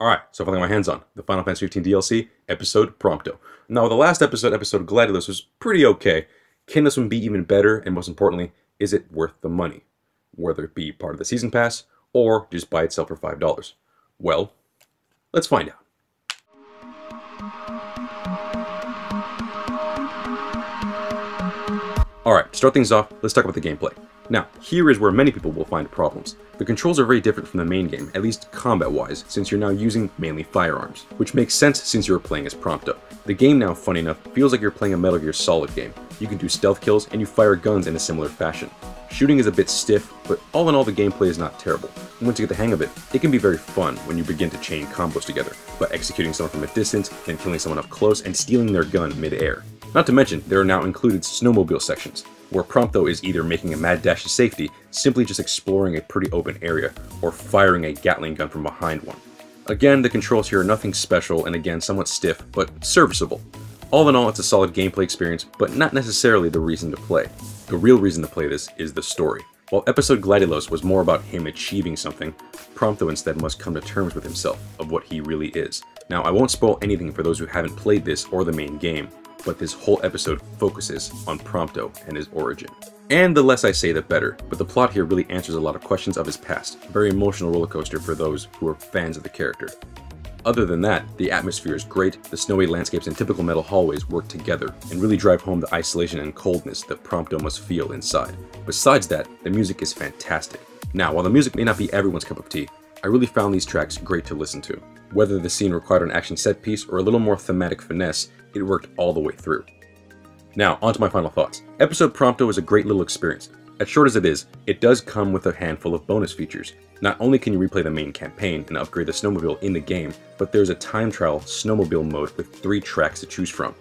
Alright, so finally got my hands on the Final Fantasy 15 DLC, Episode Prompto. Now, the last episode Gladiolus, was pretty okay. Can this one be even better? And most importantly, is it worth the money? Whether it be part of the Season Pass, or just buy itself for $5. Well, let's find out. Alright, to start things off, let's talk about the gameplay. Now, here is where many people will find problems. The controls are very different from the main game, at least combat-wise, since you're now using mainly firearms, which makes sense since you're playing as Prompto. The game now, funny enough, feels like you're playing a Metal Gear Solid game. You can do stealth kills, and you fire guns in a similar fashion. Shooting is a bit stiff, but all in all the gameplay is not terrible. And once you get the hang of it, it can be very fun when you begin to chain combos together, by executing someone from a distance, then killing someone up close and stealing their gun mid-air. Not to mention, there are now included snowmobile sections, where Prompto is either making a mad dash to safety, simply just exploring a pretty open area, or firing a Gatling gun from behind one. Again, the controls here are nothing special and again somewhat stiff, but serviceable. All in all, it's a solid gameplay experience, but not necessarily the reason to play. The real reason to play this is the story. While Episode Gladiolus was more about him achieving something, Prompto instead must come to terms with himself, of what he really is. Now, I won't spoil anything for those who haven't played this or the main game, but this whole episode focuses on Prompto and his origin. And the less I say, the better, but the plot here really answers a lot of questions of his past. A very emotional roller coaster for those who are fans of the character. Other than that, the atmosphere is great, the snowy landscapes and typical metal hallways work together, and really drive home the isolation and coldness that Prompto must feel inside. Besides that, the music is fantastic. Now, while the music may not be everyone's cup of tea, I really found these tracks great to listen to. Whether the scene required an action set piece or a little more thematic finesse, it worked all the way through. Now, onto my final thoughts. Episode Prompto is a great little experience. As short as it is, it does come with a handful of bonus features. Not only can you replay the main campaign and upgrade the snowmobile in the game, but there's a time trial Snowmobile Mode with 3 tracks to choose from.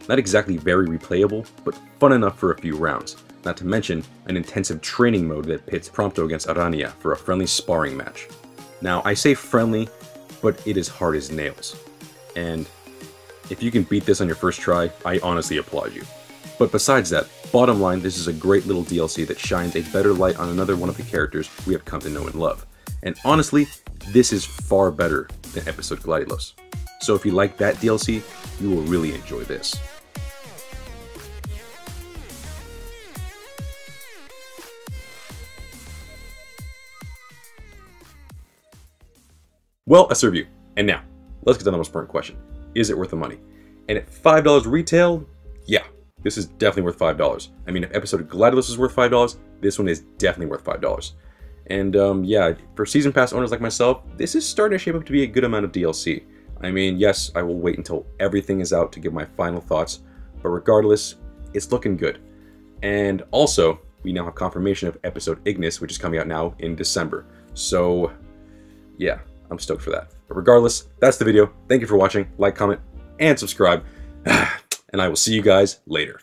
Not exactly very replayable, but fun enough for a few rounds. Not to mention, an intensive training mode that pits Prompto against Aranya for a friendly sparring match. Now, I say friendly, but it is hard as nails. And if you can beat this on your first try, I honestly applaud you. But besides that, bottom line, this is a great little DLC that shines a better light on another one of the characters we have come to know and love. And honestly, this is far better than Episode Gladiolus. So if you like that DLC, you will really enjoy this. Well, that's the review. And now, let's get to the most important question. Is it worth the money? And at $5 retail, yeah, this is definitely worth $5. I mean, if Episode Gladiolus is worth $5, this one is definitely worth $5. And yeah, for Season Pass owners like myself, this is starting to shape up to be a good amount of DLC. I mean, yes, I will wait until everything is out to give my final thoughts, but regardless, it's looking good. And also, we now have confirmation of Episode Ignis, which is coming out now in December. So, yeah, I'm stoked for that. But regardless, that's the video. Thank you for watching. Like, comment, and subscribe. And I will see you guys later.